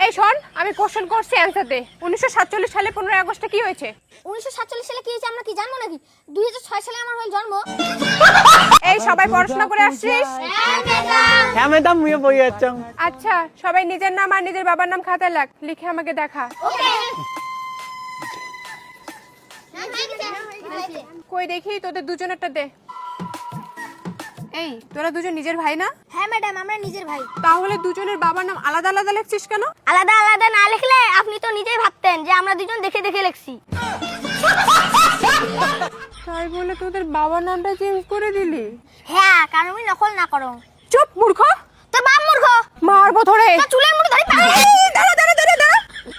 এই শোন, আমি কোশ্চেন করছি অ্যানসার দে। 1947 সালে 15 আগস্টে কি হয়েছে? 1947 সালে কি হয়েছে আমরা কি জানবো নাকি? 2006 সালে আমার হল জন্ম। এই সবাই পড়াশোনা করে আসছিস? হ্যাঁ ম্যাডাম, মুই বই আছাম। আচ্ছা, সবাই নিজের নাম আর নিজের বাবার নাম খাতায় লেখ, লিখে আমাকে দেখা। ওকে। কই দেখি তোদের দুজনেরটা দে। এই তোরা দুজন নিজের ভাই না? হ্যাঁ ম্যাডাম, আমরা নিজের ভাই। তাহলে দুজনের বাবার নাম আলাদা আলাদা লিখছিস কেন? আলাদা আলাদা না লিখলে আপনি তো নিজেই ভাবতেন যে আমরা দুজন দেখে দেখে লিখছি। তাই বলে তোদের বাবার নামটা চেঞ্জ করে দিলি? হ্যাঁ, কারণ আমি নকল না করো। চুপ মূর্খ! তো বাপ মূর্খ। মারবো ধরে। চুলের মুঠি ধরে পাগল। দাঁড়া দাঁড়া দাঁড়া দাঁড়া,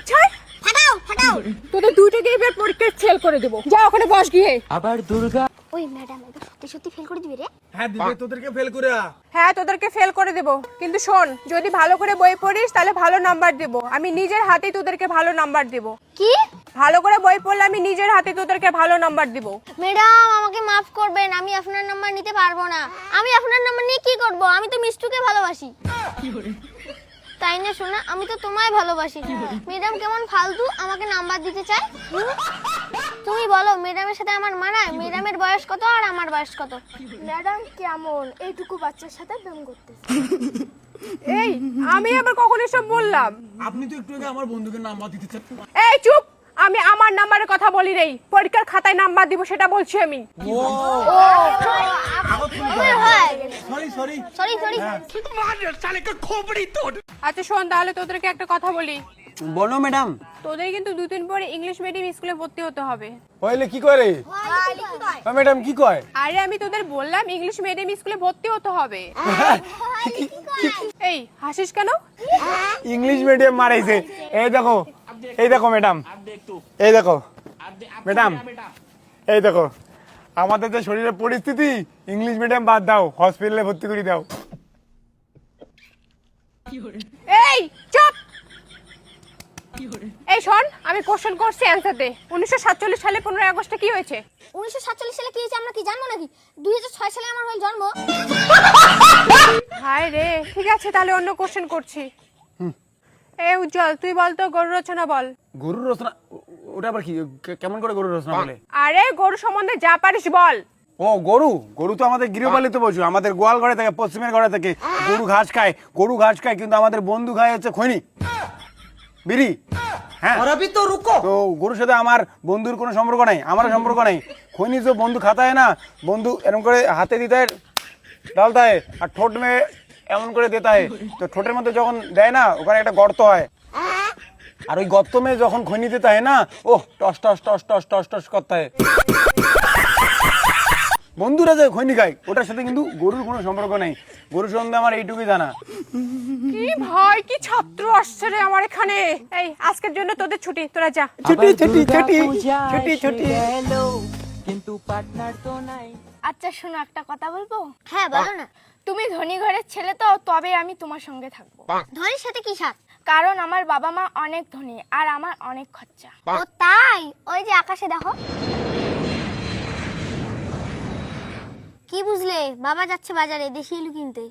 ছাড়। ফাটাও ফাটাও। তোদের দুইটাকে এবার পরীক্ষায় ফেল করে দেবো। যা ওখানে বস গিয়ে। আবার দুর্গা। ওই ম্যাডাম এটা সত্যি সত্যি ফেল করে দিবে রে? হ্যাঁ দিবে, তোদেরকে ফেল করে হ্যাঁ, তোদেরকে ফেল করে দেবো, কিন্তু শোন, যদি ভালো করে বই পড়িস তাহলে ভালো নাম্বার দেবো। আমি নিজের হাতেই তোদেরকে ভালো নাম্বার দেবো। কি? ভালো করে বই পড়লে আমি নিজের হাতে তোদেরকে ভালো নাম্বার দেবো। ম্যাডাম আমাকে মাফ করবেন, আমি আপনার নাম্বার নিতে পারবো না। আমি আপনার নাম্বার নিয়ে কি করব? আমি তো মিষ্টুকে ভালোবাসি। তাই না শোনা, আমি তো তোমায় ভালোবাসি। ম্যাডাম কেমন ফালতু আমাকে নাম্বার দিতে চায়। তুমি বলো ম্যাডামের সাথে আমার মানায়? ম্যাডামের বয়স কত আর আমার বয়স কত? ম্যাডাম কেমন এইটুকু বাচ্চার সাথে প্রেম করতেছে? এই আমি আবার কখন এসব বললাম? আপনি তো একটু আগে আমার বন্ধুকে নাম্বার দিতে চান। এই চুপ! আমি আমার নাম্বারের কথা বলি নাই, পরীক্ষার খাতায় নাম্বার দিব সেটা বলছি আমি। Sorry sorry sorry sorry. আচ্ছা শোন, তাহলে তোদেরকে একটা কথা বলি। বলো ম্যাডাম। তোদের কিন্তু 2-3 পরে ইংলিশ মিডিয়াম স্কুলে ভর্তি হতে হবে। হইলে কি করে ম্যাডাম, কি কয়? আরে আমি তোদের বললাম ইংলিশ মিডিয়াম স্কুলে ভর্তি হতে হবে। এই হাসিস কেন? ইংলিশ মিডিয়াম মারাইছে। এই দেখো, এই দেখো ম্যাডাম, এই দেখো ম্যাডাম, এই দেখো আমাদের যে শরীরের পরিস্থিতি, ইংলিশ মিডিয়াম বাদ দাও, হসপিটালে ভর্তি করে দাও। এই চুপ! এই শোন, আমি কোশ্চেন করছি অ্যানসার দে। 1947 সালে 15 আগস্টে কি হয়েছে? 1947 সালে কি হয়েছে আমরা কি জানবো নাকি? 2006 সালে আমার হল জন্ম। হায় রে, ঠিক আছে তাহলে অন্য কোশ্চেন করছি। এই উজ্জ্বল, তুই বল তো গরু রচনা বল। গরুর রচনা? ওটা আবার কি? কেমন করে গরুর রচনা বলে? আরে গরু সম্বন্ধে যা পারিস বল। ও গরু, গরু তো আমাদের গৃহপালিত পশু। আমাদের গোয়াল ঘরে থাকে, পশ্চিমের ঘরে থাকে। গরু ঘাস খায়, গরু ঘাস খায়, কিন্তু আমাদের বন্ধু খায় হচ্ছে খৈনি, বিড়ি। হ্যাঁ, তো গরুর সাথে আমার বন্ধুর কোনো সম্পর্ক নাই, আমারও সম্পর্ক নাই। খৈনি যে বন্ধু খাতা হয় না, বন্ধু এরকম করে হাতে দিতে হয়, ডালতা হয়, আর ঠোঁট মেয়ে এমন করে দিতে হয়। তো ঠোঁটের মধ্যে যখন দেয় না, ওখানে একটা গর্ত হয়, আর ওই গর্ত মেয়ে যখন খৈনি দিতে হয় না, ও toss toss toss toss toss toss করতে হয়। বন্ধুরা যে খৈনি খায়, ওটার সাথে কিন্তু গরুর কোনো সম্পর্ক নেই। গরুর সম্বন্ধে আমার এইটুকুই জানা। কি ভাই, কি ছাত্র আসছে রে আমার এখানে। এই আজকের জন্য তোদের ছুটি, তোরা যা। ছুটি ছুটি ছুটি ছুটি ছুটি। কিন্তু পার্টনার তো নাই। আচ্ছা শোনো, একটা কথা বলবো? হ্যাঁ বলো না। তুমি ধনী ঘরের ছেলে তো, তবে আমি তোমার সঙ্গে থাকবো। ধনীর সাথে কি সাথ? কারণ আমার বাবা মা অনেক ধনী আর আমার অনেক খরচা। ও তাই? ওই যে আকাশে দেখো। কি বুঝলে? বাবা যাচ্ছে বাজারে দেশি আলু কিনতে।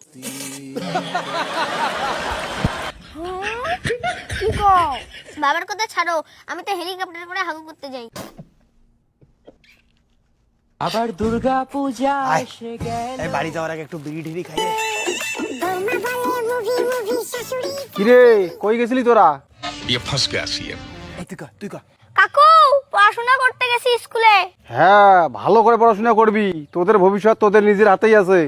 কি কও? বাবার কথা ছাড়ো, আমি তো হেলিকপ্টার করে হাগু করতে যাই। আবার দুর্গা পূজা এসে গেল। এই বাড়ি যাওয়ার আগে একটু বিড়ি টিড়ি খাই। কিরে কই গেছিলি তোরা? ये फंस गया सीएम। এই তুই কর, তুই কর। কাকু পড়াশোনা করতে গেছি স্কুলে। হ্যাঁ, ভালো করে পড়াশোনা করবি, তোদের ভবিষ্যৎ তোদের নিজের হাতেই আছে।